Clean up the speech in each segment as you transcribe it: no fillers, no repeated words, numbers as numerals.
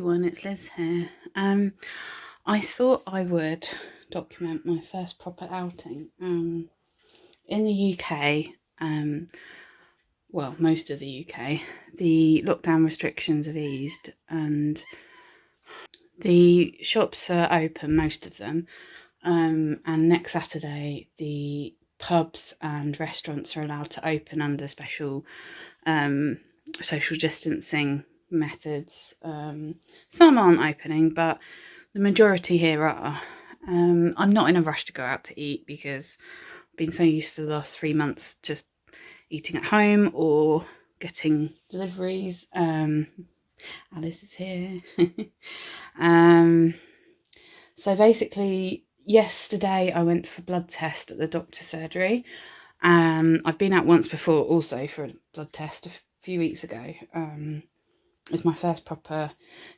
everyone, it's Liz here. I thought I would document my first proper outing. In the UK, well, most of the UK, the lockdown restrictions have eased and the shops are open, most of them. And next Saturday, the pubs and restaurants are allowed to open under special social distancing methods. Some aren't opening, but the majority here are. I'm not in a rush to go out to eat because I've been so used for the last 3 months just eating at home or getting deliveries. Alice is here. So basically, yesterday I went for blood test at the doctor's surgery. I've been out once before also for a blood test a few weeks ago. It was my first proper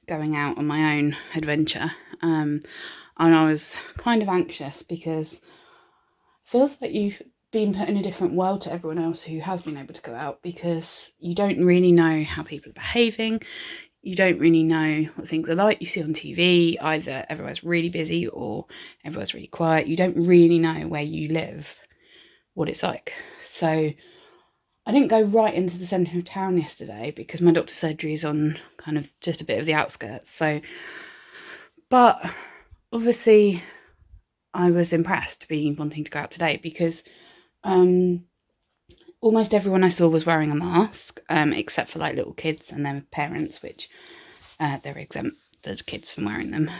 going out on my own adventure. And I was kind of anxious because it feels like you've been put in a different world to everyone else who has been able to go out, because you don't really know how people are behaving. You don't really know what things are like. You see on TV, either everyone's really busy or everyone's really quiet. You don't really know where you live what it's like. So I didn't go right into the centre of town yesterday because my doctor's surgery is on kind of just a bit of the outskirts. But obviously I was impressed being wanting to go out today because almost everyone I saw was wearing a mask, except for like little kids and their parents, which they're exempt, the kids, from wearing them,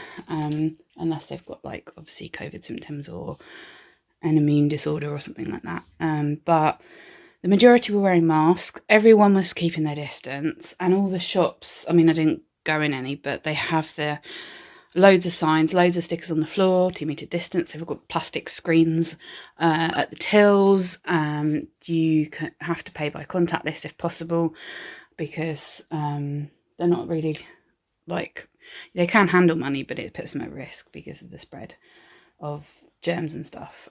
unless they've got like obviously COVID symptoms or an immune disorder or something like that. But the majority were wearing masks. Everyone was keeping their distance, and all the shops, I mean, I didn't go in any, but they have loads of signs, loads of stickers on the floor, 2 metre distance. They've got plastic screens at the tills. You have to pay by contactless if possible, because they're not really like, they can handle money, but it puts them at risk because of the spread of germs and stuff.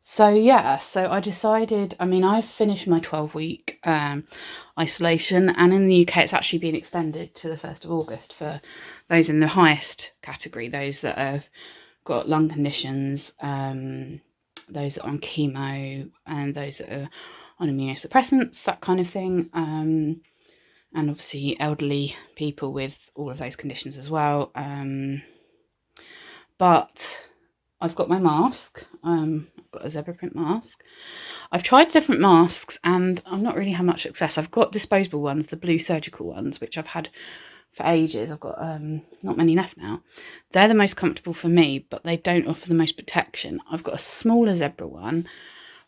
So I decided, I mean, I've finished my 12-week isolation, and in the UK it's actually been extended to the 1st of August for those in the highest category, those that have got lung conditions, those that are on chemo, and those that are on immunosuppressants, that kind of thing, and obviously elderly people with all of those conditions as well. But I've got my mask. I've got a zebra print mask. I've tried different masks and I've not really had much success. I've got disposable ones, the blue surgical ones, which I've had for ages. I've got not many left now. They're the most comfortable for me, but they don't offer the most protection. I've got a smaller zebra one,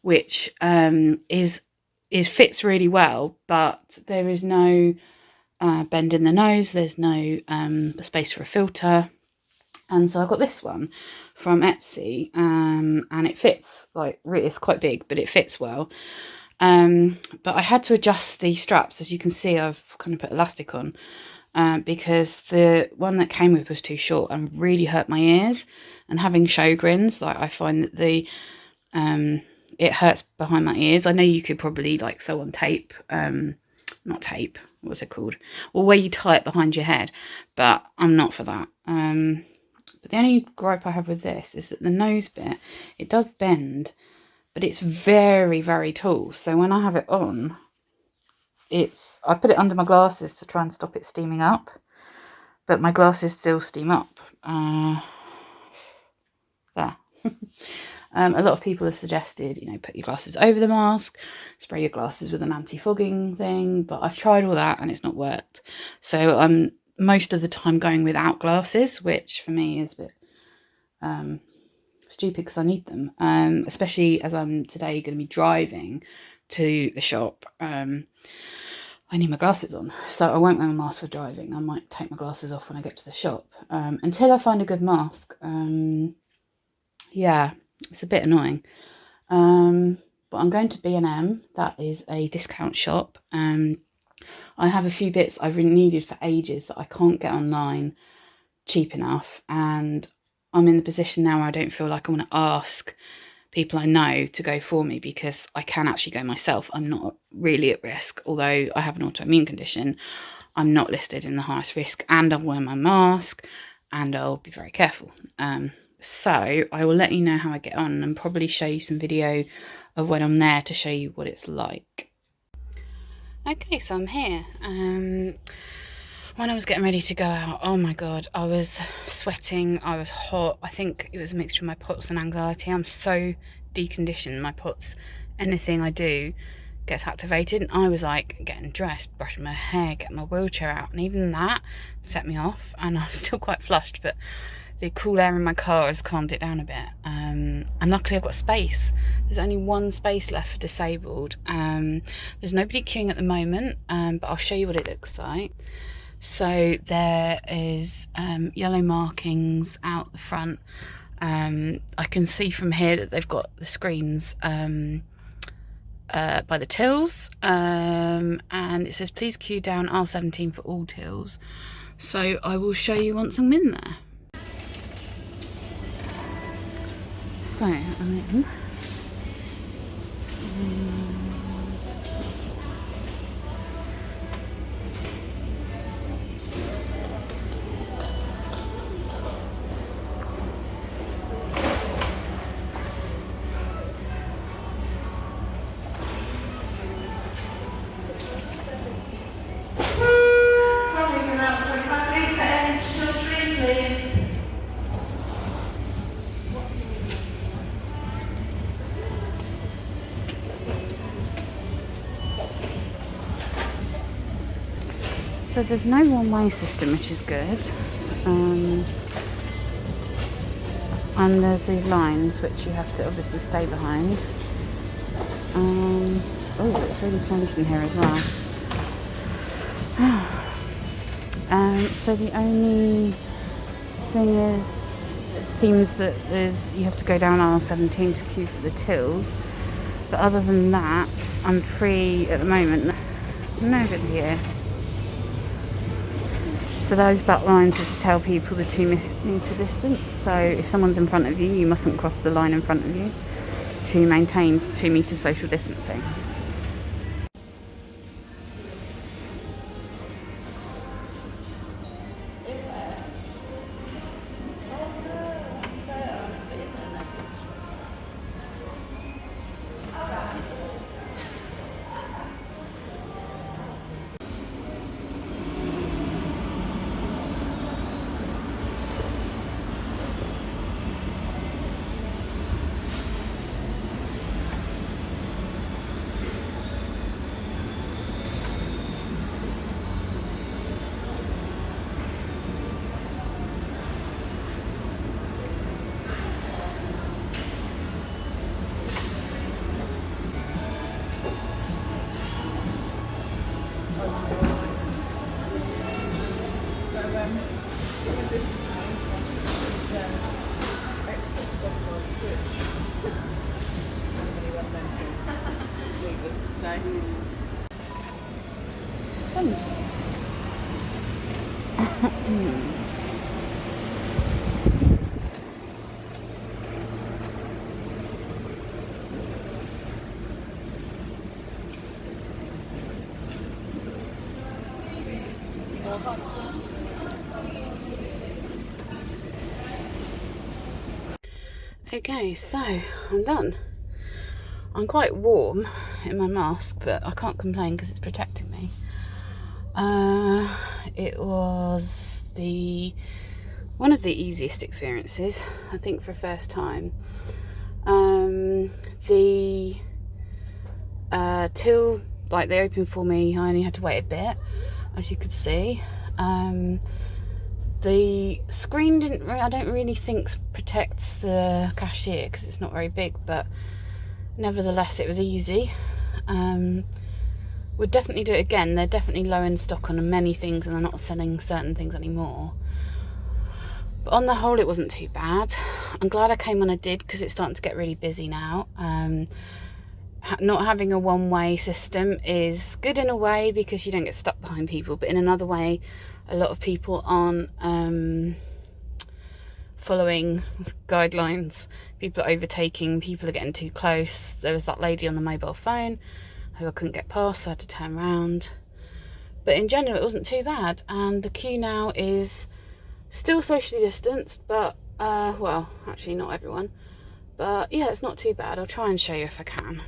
which fits really well, but there is no bend in the nose. There's no space for a filter. And so I got this one from Etsy, and it fits, like, it's quite big, but it fits well. But I had to adjust the straps. As you can see, I've kind of put elastic on because the one that came with was too short and really hurt my ears. And having Sjogren's, like, I find that it hurts behind my ears. I know you could probably like sew on tape, not tape, what's it called? Well, where you tie it behind your head, but I'm not for that. But the only gripe I have with this is that the nose bit, it does bend, but it's very, very tall. So when I have it on, I put it under my glasses to try and stop it steaming up, but my glasses still steam up. There. A lot of people have suggested, put your glasses over the mask, spray your glasses with an anti-fogging thing, but I've tried all that and it's not worked. So I'm most of the time going without glasses, which for me is a bit stupid because I need them, especially as I'm today going to be driving to the shop. I need my glasses on, so I won't wear my mask for driving. I might take my glasses off when I get to the shop until I find a good mask. Yeah, it's a bit annoying. But I'm going to B&M. That is a discount shop. I have a few bits I've needed for ages that I can't get online cheap enough, and I'm in the position now where I don't feel like I want to ask people I know to go for me because I can actually go myself. I'm not really at risk, although I have an autoimmune condition. I'm not listed in the highest risk, and I'll wear my mask, and I'll be very careful. So I will let you know how I get on, and probably show you some video of when I'm there to show you what it's like. Okay, so I'm here. When I was getting ready to go out, oh my god, I was sweating, I was hot. I think it was a mixture of my POTS and anxiety. I'm so deconditioned. My POTS, anything I do gets activated, and I was like getting dressed, brushing my hair, getting my wheelchair out, and even that set me off, and I was still quite flushed, but the cool air in my car has calmed it down a bit. And luckily I've got space. There's only one space left for disabled. There's nobody queuing at the moment, but I'll show you what it looks like. So there is yellow markings out the front. I can see from here that they've got the screens by the tills, and it says please queue down R17 for all tills. So I will show you once I'm in there. So I'm in. So there's no one-way system, which is good. And there's these lines which you have to obviously stay behind. Oh, it's really changed in here as well. So the only thing is, it seems that you have to go down R17 to queue for the tills. But other than that, I'm free at the moment. Nobody here. So those black lines are to tell people the 2 metre distance. So if someone's in front of you, you mustn't cross the line in front of you to maintain 2 metre social distancing. Okay, so I'm done. I'm quite warm in my mask, but I can't complain because it's protecting me. It was one of the easiest experiences, I think, for first time. The till, like, they opened for me, I only had to wait a bit, as you could see. The screen I don't really think protects the cashier because it's not very big, but nevertheless it was easy. Would definitely do it again. They're definitely low in stock on many things and they're not selling certain things anymore. But on the whole it wasn't too bad. I'm glad I came when I did because it's starting to get really busy now. Not having a one-way system is good in a way because you don't get stuck behind people, but in another way a lot of people aren't following guidelines. People are overtaking, people are getting too close. There was that lady on the mobile phone who I couldn't get past, so I had to turn around. But in general, it wasn't too bad. And the queue now is still socially distanced, but, well, actually not everyone. But yeah, it's not too bad. I'll try and show you if I can.